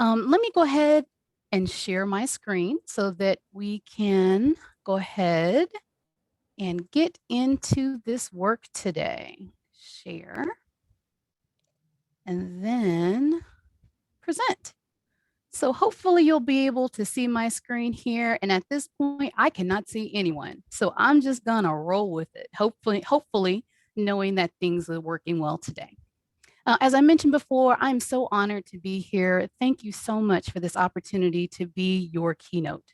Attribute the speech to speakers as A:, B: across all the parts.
A: Let me go ahead and share my screen so that we can go ahead and get into this work today. Share and then present. So hopefully you'll be able to see my screen here. And at this point, I cannot see anyone. So I'm just gonna roll with it. Hopefully knowing that things are working well today. As I mentioned before, I'm so honored to be here. Thank you so much for this opportunity to be your keynote.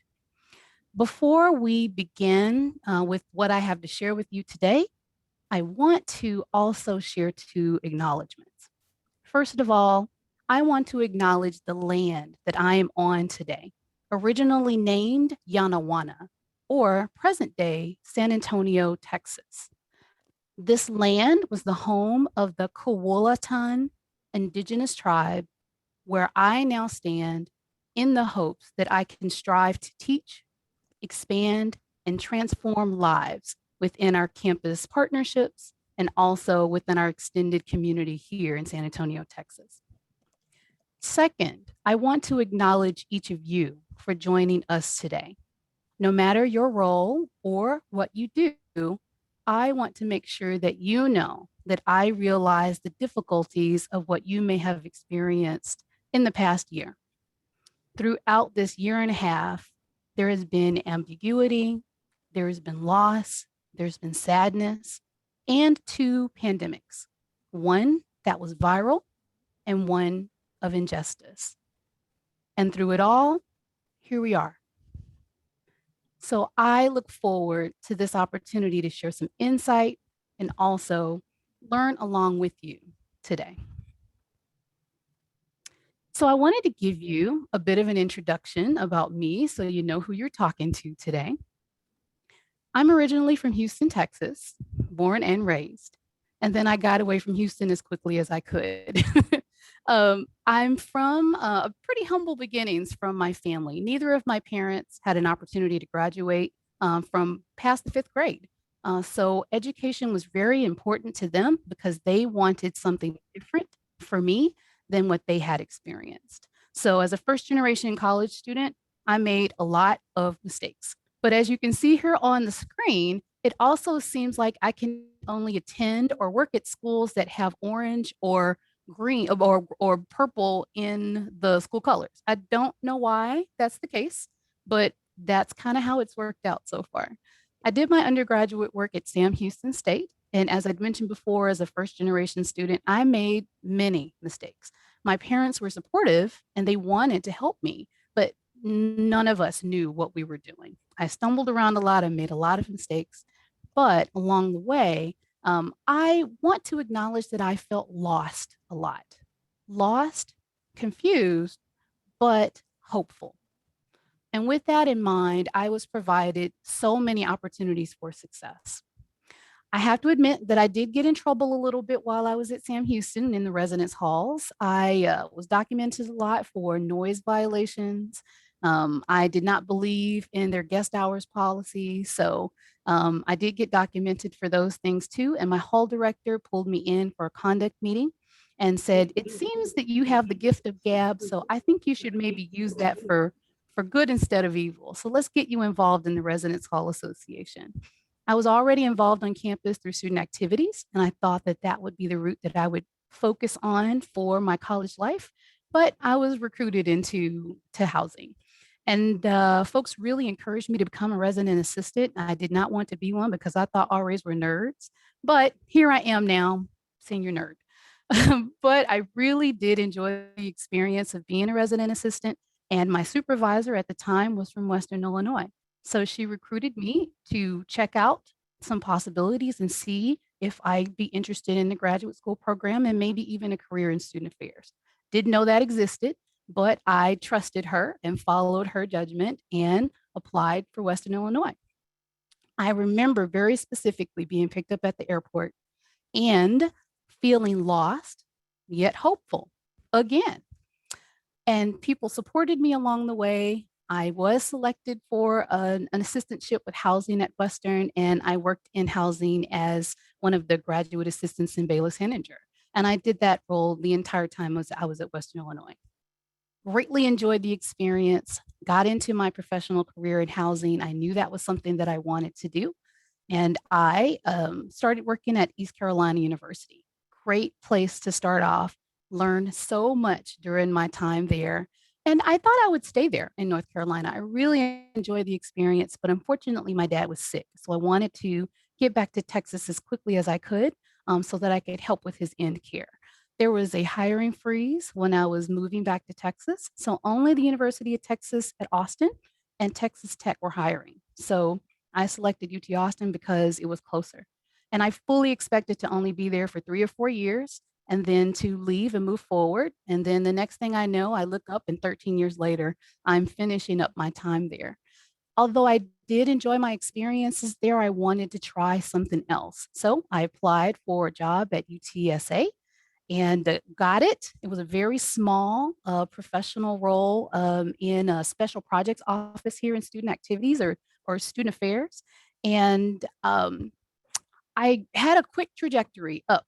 A: Before we begin with what I have to share with you today, I want to also share two acknowledgements. First of all, I want to acknowledge the land that I am on today, originally named Yanawana, or present day San Antonio, Texas. This land was the home of the Kewolatan indigenous tribe, where I now stand in the hopes that I can strive to teach, expand, and transform lives within our campus partnerships and also within our extended community here in San Antonio, Texas. Second, I want to acknowledge each of you for joining us today. No matter your role or what you do, I want to make sure that you know that I realize the difficulties of what you may have experienced in the past year. Throughout this year and a half, there has been ambiguity, there has been loss, there's been sadness, and two pandemics, one that was viral and one of injustice. And through it all, here we are. So I look forward to this opportunity to share some insight and also learn along with you today. So I wanted to give you a bit of an introduction about me so you know who you're talking to today. I'm originally from Houston, Texas, born and raised. And then I got away from Houston as quickly as I could. I'm from pretty humble beginnings from my family. Neither of my parents had an opportunity to graduate from past the fifth grade. So education was very important to them because they wanted something different for me than what they had experienced. So as a first generation college student, I made a lot of mistakes. But as you can see here on the screen, it also seems like I can only attend or work at schools that have orange or green or purple in the school colors. I don't know why that's the case, but that's kind of how it's worked out so far. I did my undergraduate work at Sam Houston State. And as I'd mentioned before, as a first generation student, I made many mistakes. My parents were supportive and they wanted to help me, but none of us knew what we were doing. I stumbled around a lot and made a lot of mistakes, but along the way, I want to acknowledge that I felt lost a lot. Lost, confused, but hopeful. And with that in mind, I was provided so many opportunities for success. I have to admit that I did get in trouble a little bit while I was at Sam Houston in the residence halls. I was documented a lot for noise violations. I did not believe in their guest hours policy. So I did get documented for those things too. And my hall director pulled me in for a conduct meeting and said, "It seems that you have the gift of gab. So I think you should maybe use that for good instead of evil. So let's get you involved in the Residence Hall Association." I was already involved on campus through student activities, and I thought that that would be the route that I would focus on for my college life. But I was recruited into housing. And folks really encouraged me to become a resident assistant. I did not want to be one because I thought RAs were nerds. But here I am now, senior nerd. But I really did enjoy the experience of being a resident assistant. And my supervisor at the time was from Western Illinois. So she recruited me to check out some possibilities and see if I'd be interested in the graduate school program and maybe even a career in student affairs. Didn't know that existed, but I trusted her and followed her judgment and applied for Western Illinois. I remember very specifically being picked up at the airport and feeling lost, yet hopeful again. And people supported me along the way. I was selected for an assistantship with housing at Western, and I worked in housing as one of the graduate assistants in Bayless Henninger. And I did that role the entire time I was at Western Illinois. Greatly enjoyed the experience, got into my professional career in housing. I knew that was something that I wanted to do. And I started working at East Carolina University. Great place to start off. Learned so much during my time there. And I thought I would stay there in North Carolina. I really enjoyed the experience, but unfortunately, my dad was sick. So I wanted to get back to Texas as quickly as I could so that I could help with his end care. There was a hiring freeze when I was moving back to Texas. So only the University of Texas at Austin and Texas Tech were hiring. So I selected UT Austin because it was closer. And I fully expected to only be there for 3 or 4 years and then to leave and move forward. And then the next thing I know, I look up and 13 years later, I'm finishing up my time there. Although I did enjoy my experiences there, I wanted to try something else. So I applied for a job at UTSA and got it. It was a very small professional role in a special projects office here in student activities or student affairs. And I had a quick trajectory up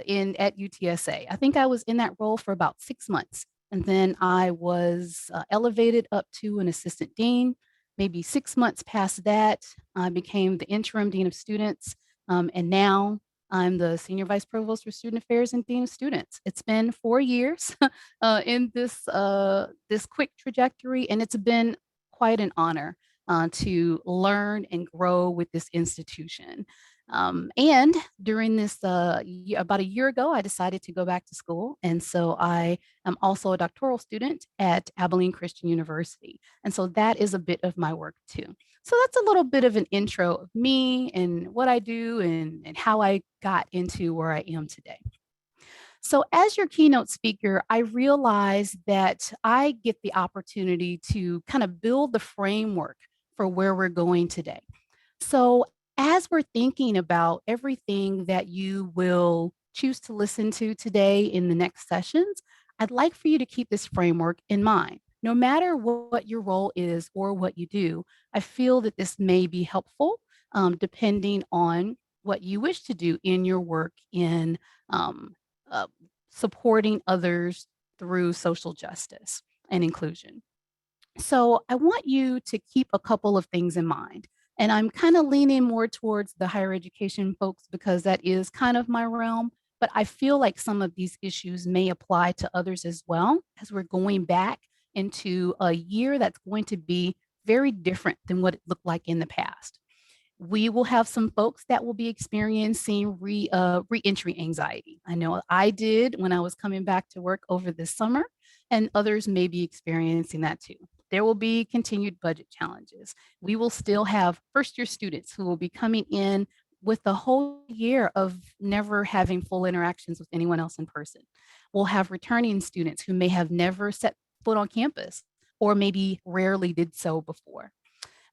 A: in at UTSA. I think I was in that role for about 6 months, and then I was elevated up to an assistant dean. Maybe 6 months past that, I became the interim dean of students, and now I'm the senior vice provost for student affairs and dean of students. It's been 4 years in this quick trajectory, and it's been quite an honor to learn and grow with this institution. And during this, about a year ago, I decided to go back to school. And so I am also a doctoral student at Abilene Christian University. And so that is a bit of my work too. So that's a little bit of an intro of me and what I do and how I got into where I am today. So, as your keynote speaker, I realized that I get the opportunity to kind of build the framework for where we're going today. So, as we're thinking about everything that you will choose to listen to today in the next sessions, I'd like for you to keep this framework in mind. No matter what your role is or what you do, I feel that this may be helpful depending on what you wish to do in your work in um, uh, supporting others through social justice and inclusion. So I want you to keep a couple of things in mind. And I'm kind of leaning more towards the higher education folks because that is kind of my realm. But I feel like some of these issues may apply to others as well, as we're going back into a year that's going to be very different than what it looked like in the past. We will have some folks that will be experiencing reentry anxiety. I know I did when I was coming back to work over this summer, and others may be experiencing that too. There will be continued budget challenges. We will still have first year students who will be coming in with the whole year of never having full interactions with anyone else in person. We'll have returning students who may have never set foot on campus or maybe rarely did so before.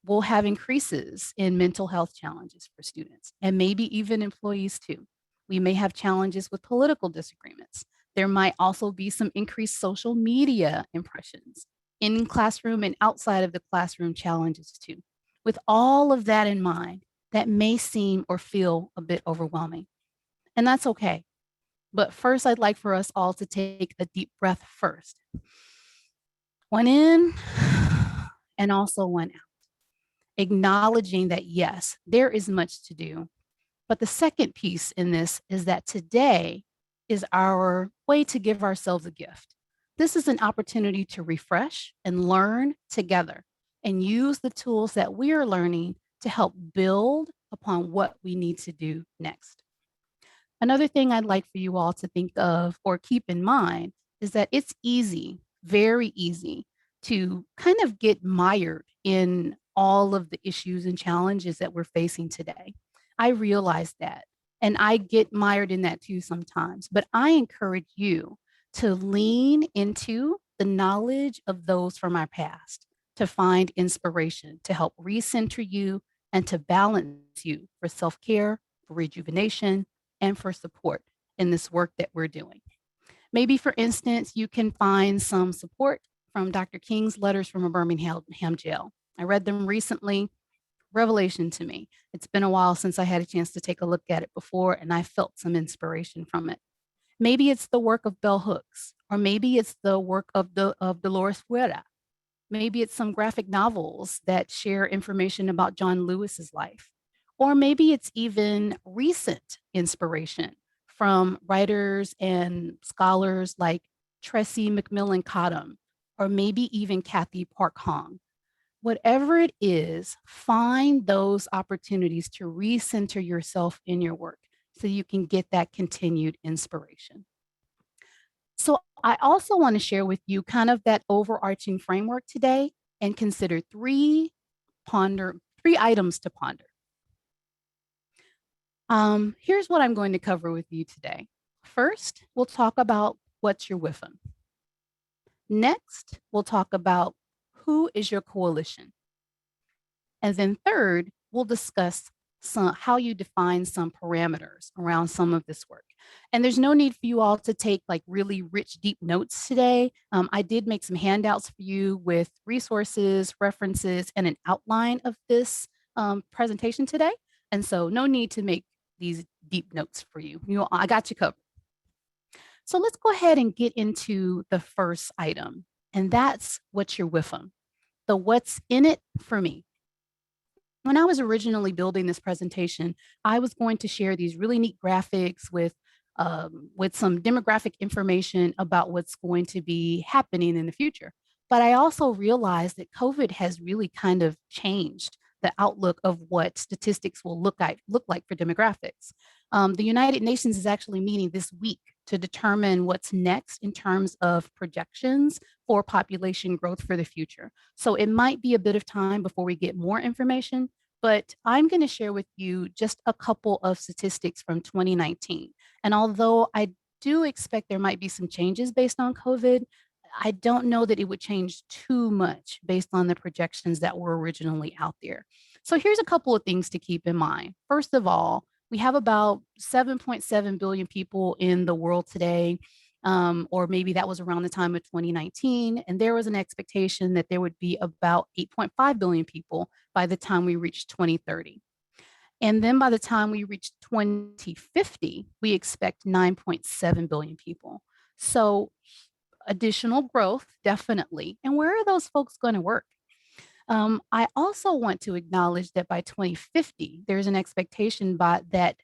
A: We'll have increases in mental health challenges for students and maybe even employees too. We may have challenges with political disagreements. There might also be some increased social media impressions in classroom and outside of the classroom challenges too. With all of that in mind, that may seem or feel a bit overwhelming, and that's okay. But first, I'd like for us all to take a deep breath first. One in and also one out, acknowledging that yes, there is much to do. But the second piece in this is that today is our way to give ourselves a gift. This is an opportunity to refresh and learn together and use the tools that we are learning to help build upon what we need to do next. Another thing I'd like for you all to think of or keep in mind is that it's easy, very easy, to kind of get mired in all of the issues and challenges that we're facing today. I realize that. And I get mired in that too sometimes. But I encourage you to lean into the knowledge of those from our past, to find inspiration, to help recenter you and to balance you for self care, for rejuvenation, and for support in this work that we're doing. Maybe, for instance, you can find some support from Dr. King's letters from a Birmingham jail. I read them recently. Revelation to me. It's been a while since I had a chance to take a look at it before, and I felt some inspiration from it. Maybe it's the work of bell hooks Or maybe it's the work of Dolores Fuera. Maybe it's some graphic novels that share information about John Lewis's life. Or maybe it's even recent inspiration from writers and scholars like Tressie McMillan Cottom, or maybe even Kathy Park Hong. Whatever it is, find those opportunities to recenter yourself in your work so you can get that continued inspiration. So I also want to share with you kind of that overarching framework today and consider three items to ponder. Here's what I'm going to cover with you today. First, we'll talk about what's your WIFM. Next, we'll talk about who is your coalition. And then third, we'll discuss how you define some parameters around some of this work. And there's no need for you all to take like really rich, deep notes today. I did make some handouts for you with resources, references, and an outline of this presentation today. And so no need to make these deep notes for you. I got you covered. So let's go ahead and get into the first item, and that's what's your WIFM, the what's in it for me. When I was originally building this presentation, I was going to share these really neat graphics with some demographic information about what's going to be happening in the future. But I also realized that COVID has really kind of changed the outlook of what statistics will look like for demographics. The United Nations is actually meeting this week to determine what's next in terms of projections for population growth for the future. So it might be a bit of time before we get more information, but I'm going to share with you just a couple of statistics from 2019. And although I do expect there might be some changes based on COVID, I don't know that it would change too much based on the projections that were originally out there. So here's a couple of things to keep in mind. First of all, we have about 7.7 billion people in the world today, or maybe that was around the time of 2019. And there was an expectation that there would be about 8.5 billion people by the time we reach 2030. And then by the time we reach 2050, we expect 9.7 billion people. So additional growth, definitely. And where are those folks going to work? I also want to acknowledge that by 2050, there's an expectation that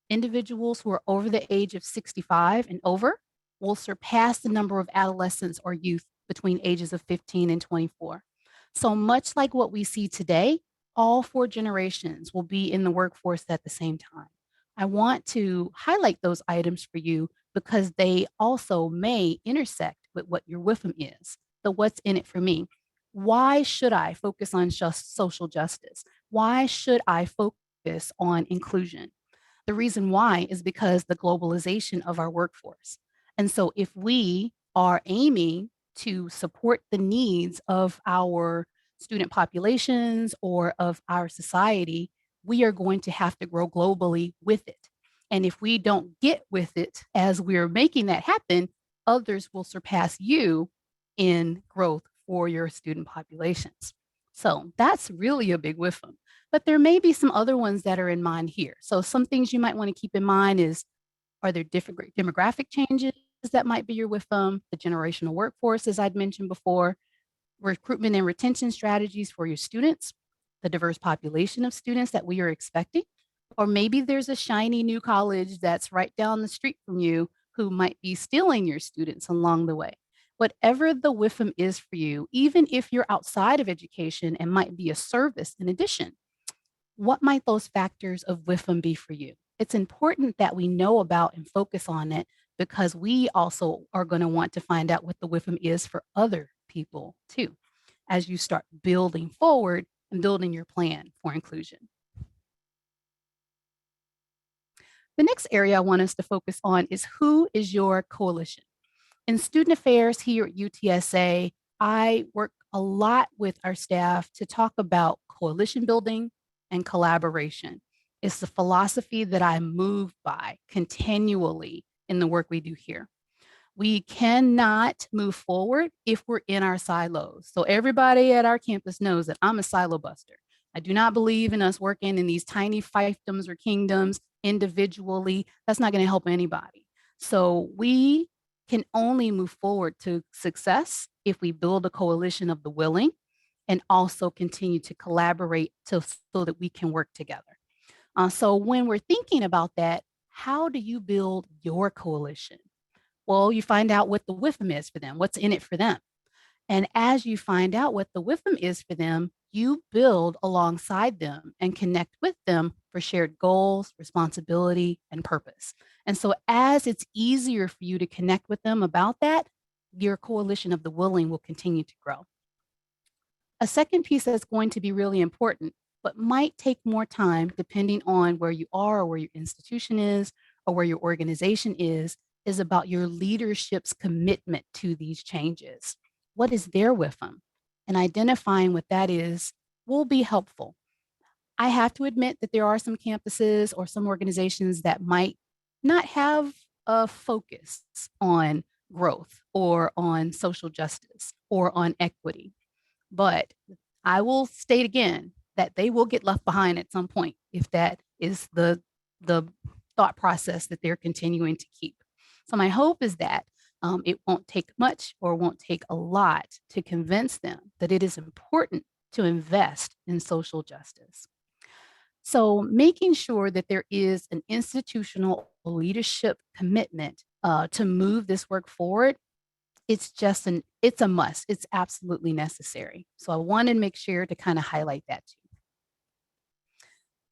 A: individuals who are over the age of 65 and over will surpass the number of adolescents or youth between ages of 15 and 24. So much like what we see today, all four generations will be in the workforce at the same time. I want to highlight those items for you because they also may intersect with what your WIFM is, the what's in it for me. Why should I focus on just social justice? Why should I focus on inclusion? The reason why is because the globalization of our workforce. And so if we are aiming to support the needs of our student populations or of our society, we are going to have to grow globally with it. And if we don't get with it as we're making that happen, others will surpass you in growth for your student populations. So that's really a big WIFM. But there may be some other ones that are in mind here. So some things you might want to keep in mind is, are there different demographic changes that might be your WIFM, the generational workforce, as I'd mentioned before, recruitment and retention strategies for your students, the diverse population of students that we are expecting, or maybe there's a shiny new college that's right down the street from you who might be stealing your students along the way. Whatever the WIFM is for you, even if you're outside of education and might be a service in addition, what might those factors of WIFM be for you? It's important that we know about and focus on it because we also are going to want to find out what the WIFM is for other people too, as you start building forward and building your plan for inclusion. The next area I want us to focus on is who is your coalition? In student affairs here at UTSA, I work a lot with our staff to talk about coalition building and collaboration. It's the philosophy that I move by continually in the work we do here. We cannot move forward if we're in our silos. So everybody at our campus knows that I'm a silo buster. I do not believe in us working in these tiny fiefdoms or kingdoms individually. That's not going to help anybody. So we can only move forward to success if we build a coalition of the willing and also continue to collaborate so that we can work together. So when we're thinking about that, how do you build your coalition? Well, you find out what the WIFM is for them, what's in it for them. And as you find out what the WIFM is for them, you build alongside them and connect with them for shared goals, responsibility, and purpose. And so, as it's easier for you to connect with them about that, your coalition of the willing will continue to grow. A second piece that's going to be really important, but might take more time depending on where you are or where your institution is or where your organization is about your leadership's commitment to these changes. What is there with them? And identifying what that is will be helpful. I have to admit that there are some campuses or some organizations that might not have a focus on growth or on social justice or on equity. But I will state again that they will get left behind at some point if that is the thought process that they're continuing to keep. So my hope is that it won't take much or won't take a lot to convince them that it is important to invest in social justice. So making sure that there is an institutional leadership commitment to move this work forward, it's a must. It's absolutely necessary. So I want to make sure to kind of highlight that too.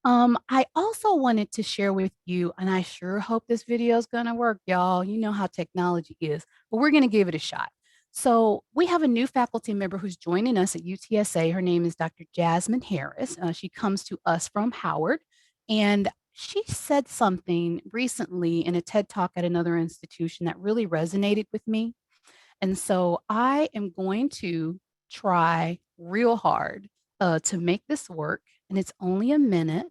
A: I also wanted to share with you, and I sure hope this video is going to work, y'all. You know how technology is, but we're going to give it a shot. So we have a new faculty member who's joining us at UTSA. Her name is Dr. Jasmine Harris. She comes to us from Howard, and she said something recently in a TED Talk at another institution that really resonated with me. And so I am going to try real hard to make this work. And it's only a minute.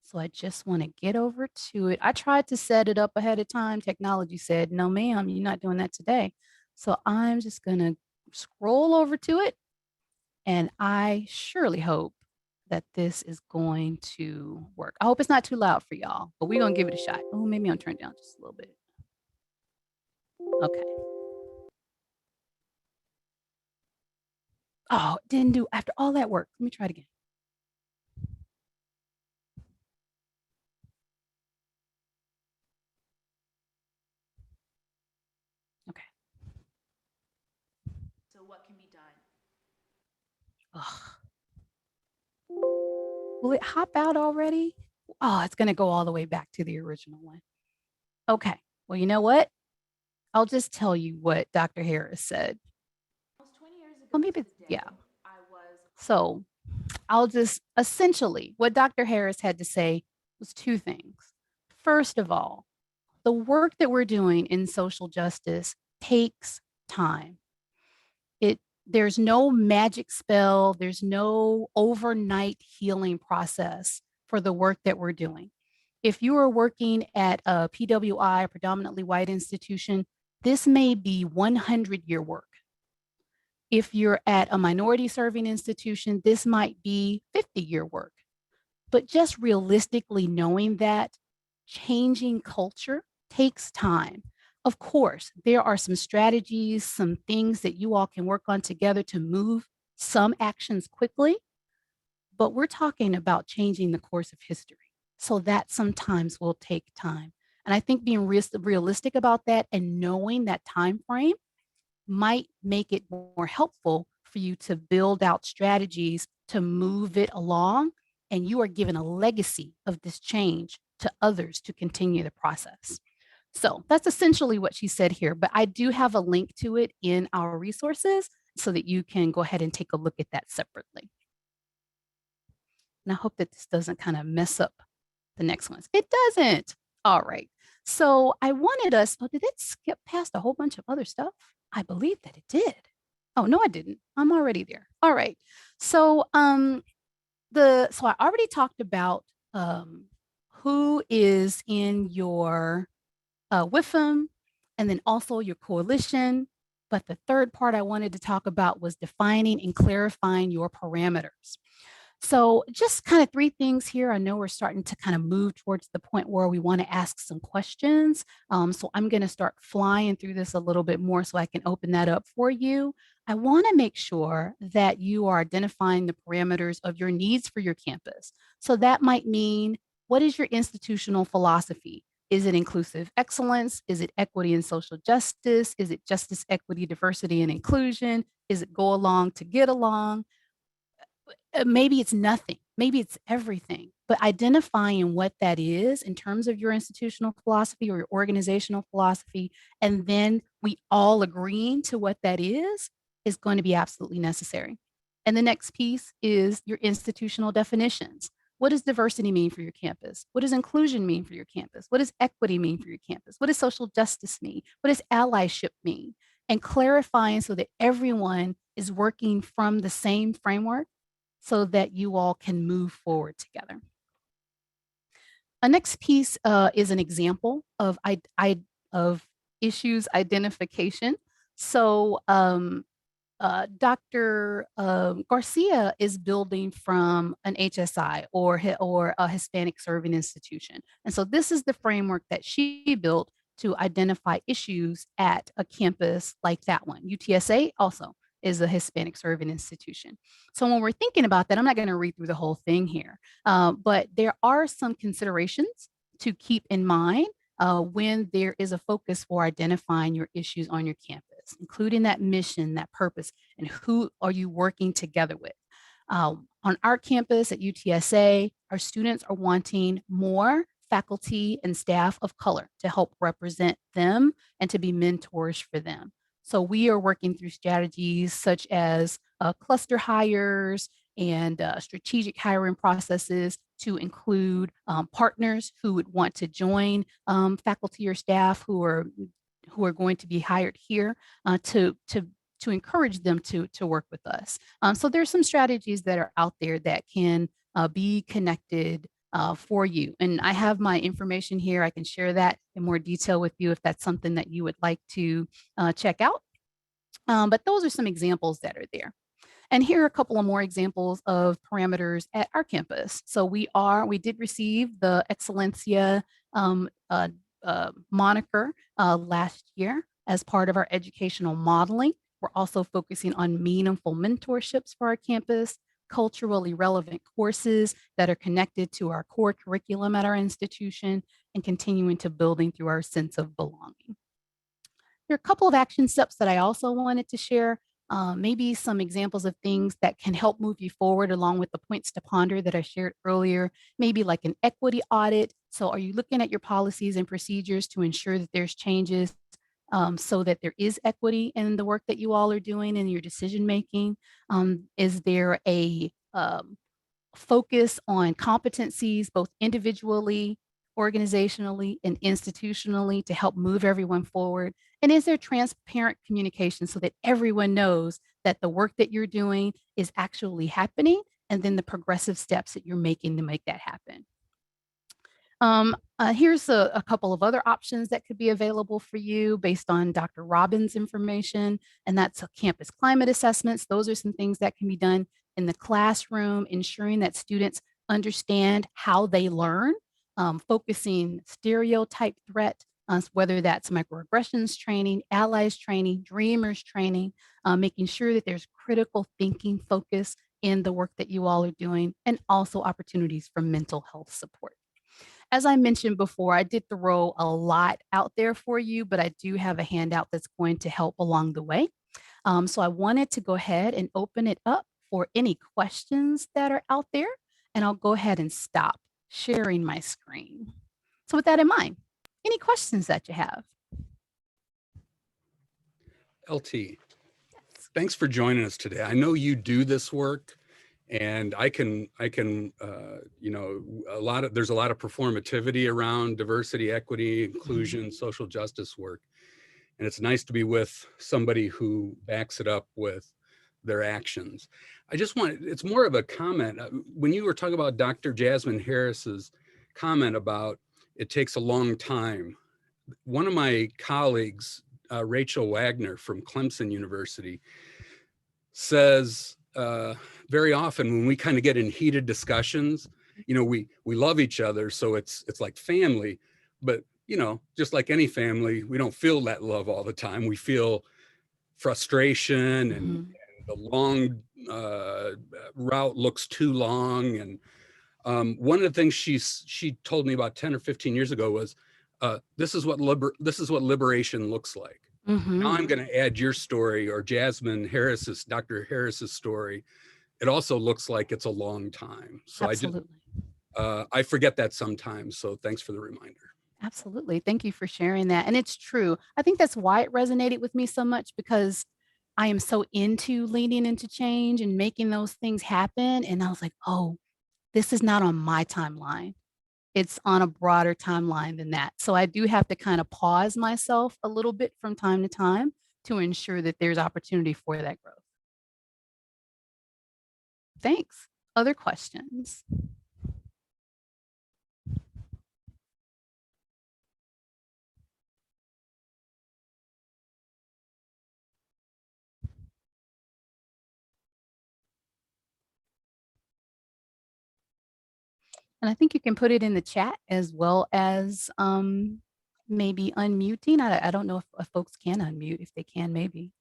A: So I just want to get over to it. I tried to set it up ahead of time. Technology said, no, ma'am, you're not doing that today. So I'm just going to scroll over to it. And I surely hope that this is going to work. I hope it's not too loud for y'all, but we're going to give it a shot. Oh, maybe I'll turn it down just a little bit. Okay. Oh, didn't do after all that work. Let me try it again. Okay. So what can be done? Ugh. Will it hop out already? Oh, it's going to go all the way back to the original one. Okay. Well, you know what? I'll just tell you what Dr. Harris said. Almost 20 years ago. Well, maybe, yeah. So I'll just essentially what Dr. Harris had to say was two things. First of all, the work that we're doing in social justice takes time. There's no magic spell, there's no overnight healing process for the work that we're doing. If you are working at a PWI, predominantly white institution, this may be 100-year work. If you're at a minority serving institution, this might be 50-year work. But just realistically knowing that changing culture takes time. Of course, there are some strategies, some things that you all can work on together to move some actions quickly, but we're talking about changing the course of history. So that sometimes will take time. And I think being realistic about that and knowing that time frame might make it more helpful for you to build out strategies to move it along. And you are given a legacy of this change to others to continue the process. So that's essentially what she said here, but I do have a link to it in our resources so that you can go ahead and take a look at that separately. And I hope that this doesn't kind of mess up the next ones. It doesn't. All right. So I wanted us, oh, did it skip past a whole bunch of other stuff? I believe that it did. Oh, no, I didn't. I'm already there. All right. So I already talked about who is in your WIFM, and then also your coalition. But the third part I wanted to talk about was defining and clarifying your parameters. So just kind of three things here. I know we're starting to kind of move towards the point where we want to ask some questions. So I'm going to start flying through this a little bit more so I can open that up for you. I want to make sure that you are identifying the parameters of your needs for your campus. So that might mean, what is your institutional philosophy? Is it inclusive excellence? Is it equity and social justice? Is it justice, equity, diversity, and inclusion? Is it go along to get along? Maybe it's nothing, maybe it's everything, but identifying what that is in terms of your institutional philosophy or your organizational philosophy, and then we all agreeing to what that is going to be absolutely necessary. And the next piece is your institutional definitions. What does diversity mean for your campus? What does inclusion mean for your campus? What does equity mean for your campus? What does social justice mean? What does allyship mean? And clarifying so that everyone is working from the same framework so that you all can move forward together. A next piece is an example of issues identification. So Dr. Garcia is building from an HSI or a Hispanic Serving Institution. And so this is the framework that she built to identify issues at a campus like that one. UTSA also is a Hispanic Serving Institution. So when we're thinking about that, I'm not going to read through the whole thing here, but there are some considerations to keep in mind when there is a focus for identifying your issues on your campus, including that mission, that purpose, and who are you working together with. On our campus at UTSA, our students are wanting more faculty and staff of color to help represent them and to be mentors for them. So we are working through strategies such as cluster hires and strategic hiring processes to include partners who would want to join faculty or staff who are going to be hired here to encourage them to work with us. So there's some strategies that are out there that can be connected for you. And I have my information here. I can share that in more detail with you if that's something that you would like to check out. But those are some examples that are there. And here are a couple of more examples of parameters at our campus. So we did receive the Excellencia moniker last year as part of our educational modeling. We're also focusing on meaningful mentorships for our campus, culturally relevant courses that are connected to our core curriculum at our institution, and continuing to building through our sense of belonging. There are a couple of action steps that I also wanted to share, maybe some examples of things that can help move you forward along with the points to ponder that I shared earlier, maybe like an equity audit. So are you looking at your policies and procedures to ensure that there's changes so that there is equity in the work that you all are doing in your decision making? Is there a focus on competencies, both individually, organizationally, and institutionally to help move everyone forward? And is there transparent communication so that everyone knows that the work that you're doing is actually happening and then the progressive steps that you're making to make that happen? Here's a couple of other options that could be available for you based on Dr. Robbins' information, and that's campus climate assessments. Those are some things that can be done in the classroom, ensuring that students understand how they learn, focusing stereotype threat, whether that's microaggressions training, allies training, dreamers training, making sure that there's critical thinking focus in the work that you all are doing, and also opportunities for mental health support. As I mentioned before, I did throw a lot out there for you, but I do have a handout that's going to help along the way. So I wanted to go ahead and open it up for any questions that are out there, and I'll go ahead and stop sharing my screen. So with that in mind, any questions that you have?
B: LT, thanks for joining us today. I know you do this work, and I can, you know, there's a lot of performativity around diversity, equity, inclusion, social justice work. And it's nice to be with somebody who backs it up with their actions. It's more of a comment. When you were talking about Dr. Jasmine Harris's comment about it takes a long time, one of my colleagues, Rachel Wagner from Clemson University, says very often when we kind of get in heated discussions, you know, we love each other, so it's like family, but you know, just like any family, we don't feel that love all the time. We feel frustration, and
A: Mhm.
B: the long route looks too long. And one of the things she told me about 10 or 15 years ago was, this is what liberation looks like. Now I'm
A: Mhm.
B: going to add your story, or Dr. Harris's story. It also looks like it's a long time. So
A: Absolutely.
B: I forget that sometimes. So thanks for the reminder.
A: Absolutely. Thank you for sharing that. And it's true. I think that's why it resonated with me so much, because I am so into leaning into change and making those things happen. And I was like, oh, this is not on my timeline. It's on a broader timeline than that. So I do have to kind of pause myself a little bit from time to time to ensure that there's opportunity for that growth. Thanks. Other questions? And I think you can put it in the chat, as well as maybe unmuting. I don't know if folks can unmute. If they can, maybe.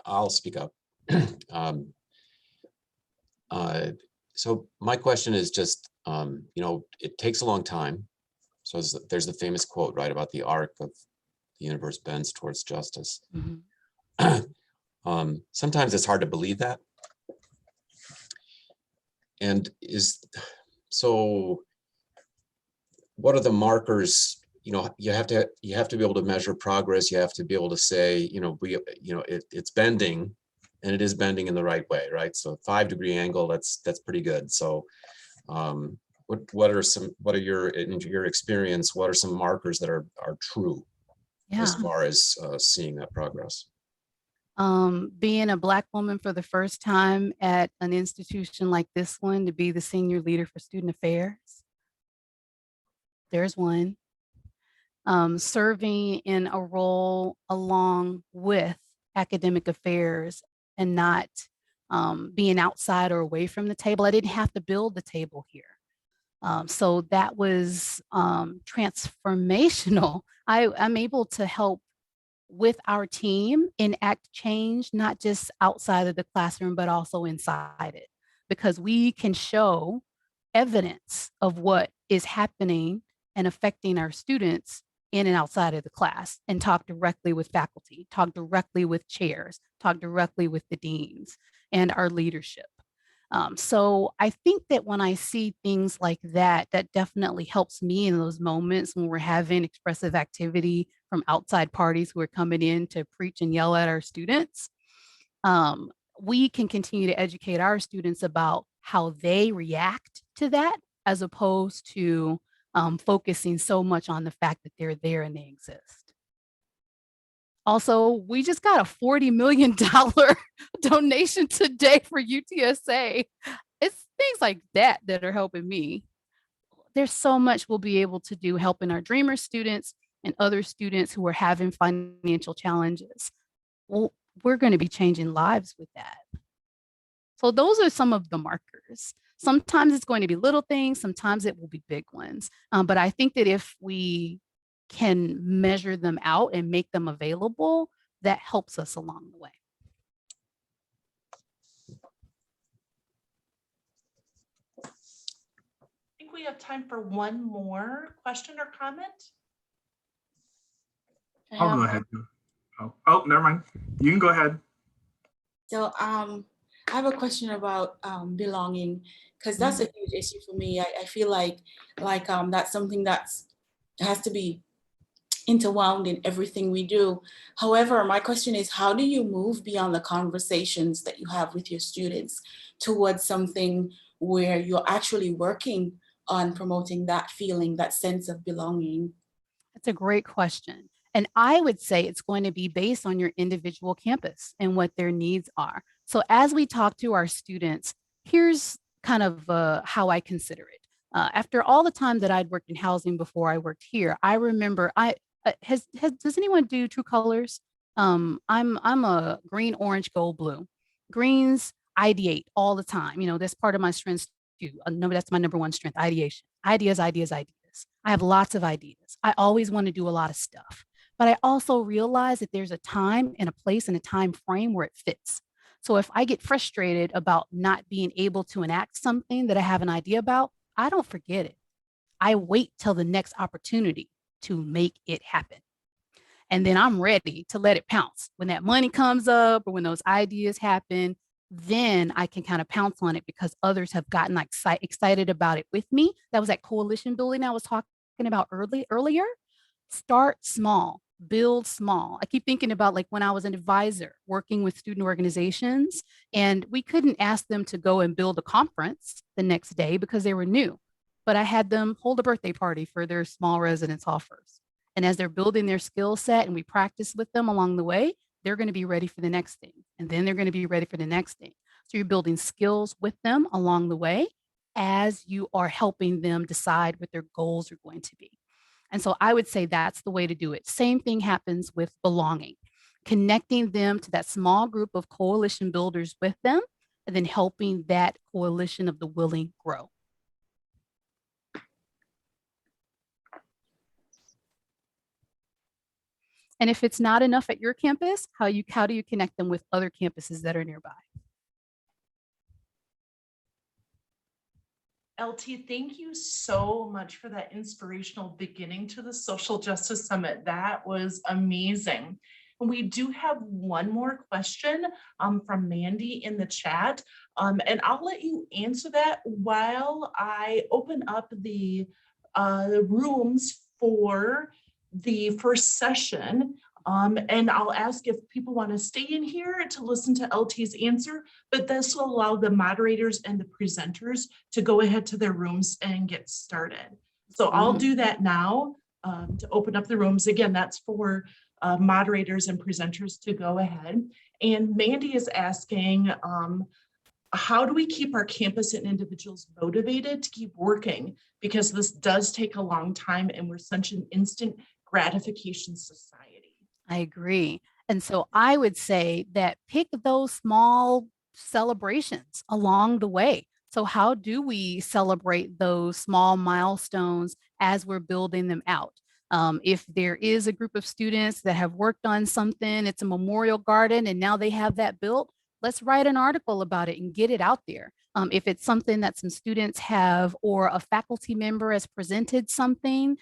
C: I'll speak up. um, so my question is just, you know, it takes a long time. So there's the famous quote, right, about the arc of the universe bends towards justice.
A: Mhm.
C: Sometimes it's hard to believe that. And so what are the markers? You know, you have to be able to measure progress. You have to be able to say, you know, it's bending, and it is bending in the right way, right? So 5-degree angle, that's pretty good. So what are in your experience, what are some markers that are true as
A: Yeah.
C: far as seeing that progress?
A: Being a Black woman for the first time at an institution like this one, to be the senior leader for student affairs. There's one. Serving in a role along with academic affairs, and not being outside or away from the table. I didn't have to build the table here. So that was transformational. I'm able to help with our team enact change, not just outside of the classroom, but also inside it, because we can show evidence of what is happening and affecting our students in and outside of the class, and talk directly with faculty, talk directly with chairs, talk directly with the deans and our leadership. So I think that when I see things like that, that definitely helps me in those moments when we're having expressive activity from outside parties who are coming in to preach and yell at our students. Um, we can continue to educate our students about how they react to that, as opposed to focusing so much on the fact that they're there and they exist. Also, we just got a $40 million donation today for UTSA. It's things like that that are helping me. There's so much we'll be able to do helping our Dreamer students and other students who are having financial challenges. Well, we're going to be changing lives with that. So those are some of the markers. Sometimes it's going to be little things, sometimes it will be big ones. But I think that if we can measure them out and make them available, that helps us along the way.
D: I think we have time for one more question or comment.
E: I'll go ahead. Oh, never mind. You can go ahead.
F: So I have a question about belonging, because that's a huge issue for me. I feel like that's something that's has to be interwound in everything we do. However, my question is, how do you move beyond the conversations that you have with your students towards something where you're actually working on promoting that feeling, that sense of belonging?
A: That's a great question. And I would say it's going to be based on your individual campus and what their needs are. So as we talk to our students, here's kind of how I consider it. After all the time that I'd worked in housing before I worked here, I remember Does anyone do true colors? I'm a green, orange, gold, blue. Greens ideate all the time. You know, that's part of my strengths too. That's my number one strength, ideation. Ideas, ideas, ideas. I have lots of ideas. I always want to do a lot of stuff. But I also realize that there's a time and a place and a time frame where it fits. So if I get frustrated about not being able to enact something that I have an idea about, I don't forget it. I wait till the next opportunity to make it happen. And then I'm ready to let it pounce. When that money comes up or when those ideas happen, then I can kind of pounce on it because others have gotten like excited about it with me. That was that coalition building I was talking about earlier. Start small, build small. I keep thinking about like when I was an advisor working with student organizations, and we couldn't ask them to go and build a conference the next day because they were new. But I had them hold a birthday party for their small residence offers. And as they're building their skill set and we practice with them along the way, they're going to be ready for the next thing. And then they're going to be ready for the next thing. So you're building skills with them along the way as you are helping them decide what their goals are going to be. And so I would say that's the way to do it. Same thing happens with belonging, connecting them to that small group of coalition builders with them, and then helping that coalition of the willing grow. And if it's not enough at your campus, how do you connect them with other campuses that are nearby?
D: LT, thank you so much for that inspirational beginning to the Social Justice Summit. That was amazing. And we do have one more question from Mandy in the chat. And I'll let you answer that while I open up the rooms for the first session. And I'll ask if people want to stay in here to listen to LT's answer, but this will allow the moderators and the presenters to go ahead to their rooms and get started. So I'll do that now to open up the rooms. Again, that's for moderators and presenters to go ahead. And Mandy is asking, how do we keep our campus and individuals motivated to keep working? Because this does take a long time and we're such an instant gratification society.
A: I agree. And so I would say that pick those small celebrations along the way. So how do we celebrate those small milestones as we're building them out? If there is a group of students that have worked on something, it's a memorial garden, and now they have that built, let's write an article about it and get it out there. If it's something that some students have or a faculty member has presented something,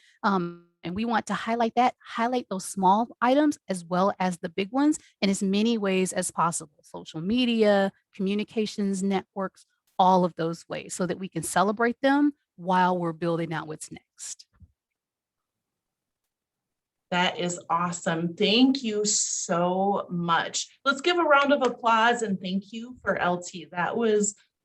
A: and we want to highlight that, highlight those small items as well as the big ones in as many ways as possible. Social media, communications networks, all of those ways so that we can celebrate them while we're building out what's next.
D: That is awesome. Thank you so much. Let's give a round of applause and thank you for LT. That was